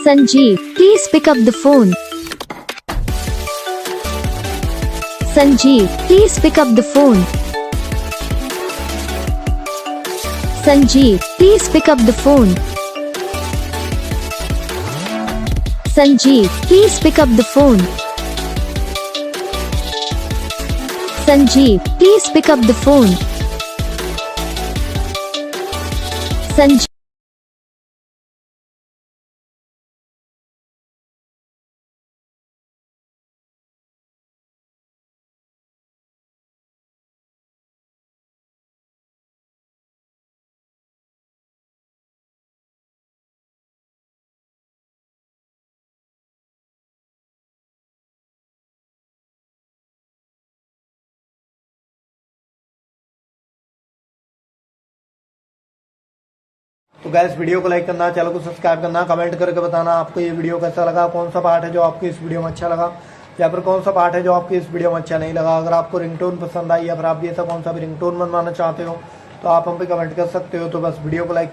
Sanjeev, please pick up the phone. Sanjeev, please pick up the phone. Sanjeev, please pick up the phone. Sanjeev, please pick up the phone. Sanjeev, please pick up the phone. Sanjeev. तो gas video को like करना, channel को subscribe करना, comment करके बताना आपको ये video कैसा लगा, कौन सा पार्ट है जो आपको इस वीडियो में अच्छा लगा या फिर कौन सा पार्ट है जो आपको इस वीडियो में अच्छा नहीं लगा। अगर आपको रिंगटोन पसंद आई या फिर आप भी ऐसा कौन सा भी रिंगटोन बनवाना चाहते हो तो आप हम पे कमेंट कर सकते हो। तो बस वीडियो को लाइक